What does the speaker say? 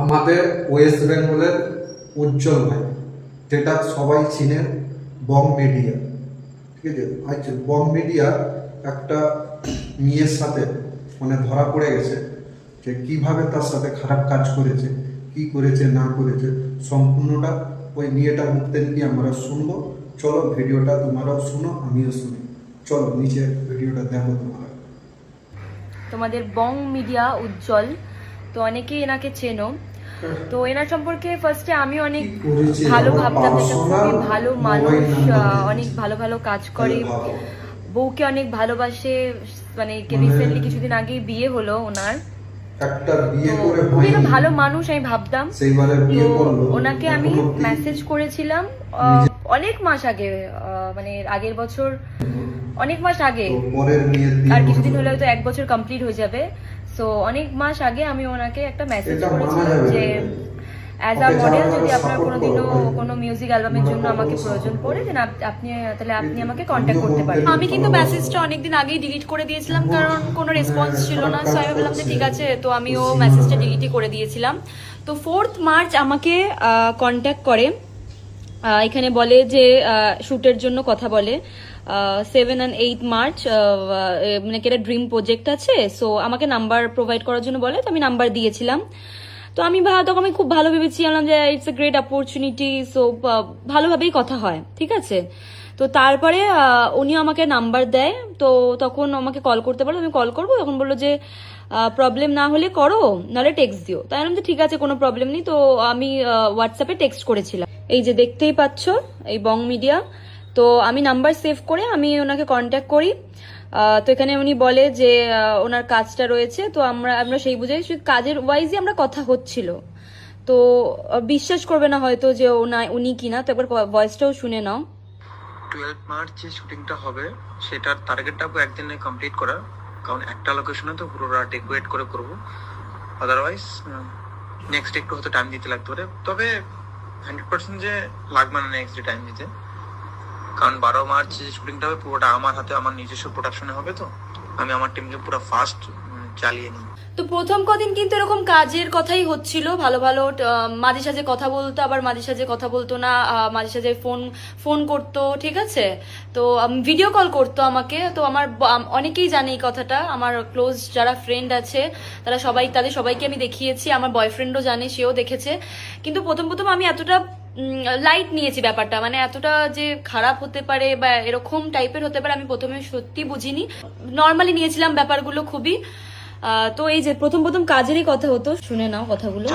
আমাদের ওয়েস্ট বেঙ্গলের উজ্জ্বল ভাই, যেটা সবাই চিনেন বং মিডিয়া, ঠিক আছে। আচ্ছা, বং মিডিয়া একটা মেয়ের সাথে মানে ধরা পড়ে গেছে যে কিভাবে তার সাথে খারাপ কাজ করেছে, কি করেছে না করেছে, সম্পূর্ণটা ওই মেয়েটার মুখ থেকে আমরা শুনবো। চলো ভিডিওটা তোমরাও শুনো, আমিও শুনি। চলো নিচে ভিডিওটা দেখো তোমরা। তোমাদের বং মিডিয়া উজ্জ্বল, তো অনেকেই এনাকে চেনো। তো এনার সম্পর্কে ফার্স্টে আমি অনেক ভালো ভাবতাম, যে খুবই ভালো মানুষ, অনেক ভালো ভালো কাজ করে, বউকে অনেক ভালোবাসে। মানে রিসেন্টলি কিছুদিন আগেই বিয়ে হলো ওনার, একটা বিয়ে করে খুবই একটা ভালো মানুষ আমি ভাবতাম। তো ওনাকে আমি মেসেজ করেছিলাম অনেক মাস আগে, মানে আগের বছর অনেক মাস আগে, আর কিছুদিন হলে হয়তো 1 বছর কমপ্লিট হয়ে যাবে। সো অনেক মাস আগে আমি ওনাকে একটা মেসেজ করেছিলাম যে অ্যাজ আ মডেল যদি আপনার কোনোদিনও কোনো মিউজিক অ্যালবামের জন্য আমাকে প্রয়োজন পড়ে, দেন আপনি আমাকে কন্ট্যাক্ট করতে পারেন। আমি কিন্তু মেসেজটা অনেকদিন আগেই ডিলিট করে দিয়েছিলাম, কারণ কোনো রেসপন্স ছিল না। সো আমি বললাম যে ঠিক আছে, তো আমিও মেসেজটা ডিলিটই করে দিয়েছিলাম। তো 4th মার্চ আমাকে কন্ট্যাক্ট করে, এখানে বলে যে শুটের জন্য কথা বলে। 7 and 8 মার্চ মানে একটা ড্রিম প্রজেক্ট আছে, সো আমাকে নাম্বার প্রোভাইড করার জন্য বলে। তো আমি নাম্বার দিয়েছিলাম। তো আমি তখন আমি খুব ভালো ভেবেছিলাম যে it's a great opportunity, so ভালোভাবেই কথা হয়, ঠিক আছে। তো তারপরে উনিও আমাকে নাম্বার দেয়, তো তখন আমাকে কল করতে বলো, আমি কল করবো। তখন বললো যে প্রবলেম না হলে করো, নাহলে টেক্সট দিও। তাই আমি যে ঠিক আছে, কোনো প্রবলেম নেই। তো আমি হোয়াটসঅ্যাপে টেক্সট করেছিলাম, এই যে দেখতেই পাচ্ছ এই বং মিডিয়া। তো আমি নাম্বার সেভ করে আমি ওনাকে কন্ট্যাক্ট করি। তো এখানে উনি বলে যে ওনার কাজটা রয়েছে, তো আমরা সেই বুঝাই কাজের ওয়াইজই আমরা কথা হচ্ছিল। তো বিশ্বাস করবে না হয়তো যে উনি কিনা, তো একবার ভয়েসটাও শুনে নাও। 12 মার্চ যে শুটিংটা হবে সেটার টার্গেটটা একদিনে কমপ্লিট করা, কারণ একটা লোকেশনে তো পুরো রাত ডেকোরেট করে করবো। আদারওয়াইজ নেক্সট একটু হয়তো টাইম দিতে লাগতে পারে, তবে 100% যে লাগবে না নেক্সট ডে টাইম দিতে, কারণ 12 মার্চ যে শুটিংটা হবে পুরোটা আমার হাতে, আমার নিজস্ব প্রোডাকশনে হবে। তো আমি আমার টিমকে পুরো ফাস্ট চালিয়ে নিই। তো প্রথম কদিন কিন্তু এরকম কাজের কথাই হচ্ছিল, ভালো ভালো মাঝে সাঝে কথা বলতো, আবার মাঝে সাঝে কথা বলতো না, মাঝে সাঝে ফোন করতো, ঠিক আছে। তো ভিডিও কল করতো আমাকে। তো আমার অনেকেই জানে এই কথাটা, আমার ক্লোজ যারা ফ্রেন্ড আছে তাদের সবাইকে আমি দেখিয়েছি, আমার বয়ফ্রেন্ডও জানে, সেও দেখেছে। কিন্তু প্রথম আমি এতটা লাইট নিয়েছি ব্যাপারটা, মানে এতটা যে খারাপ হতে পারে বা এরকম টাইপের হতে পারে আমি প্রথমে সত্যি বুঝিনি। নর্মালি নিয়েছিলাম ব্যাপারগুলো খুবই। তো এই যে প্রথম কাজেরই কথা হতো, শুনে নাও কথাগুলো।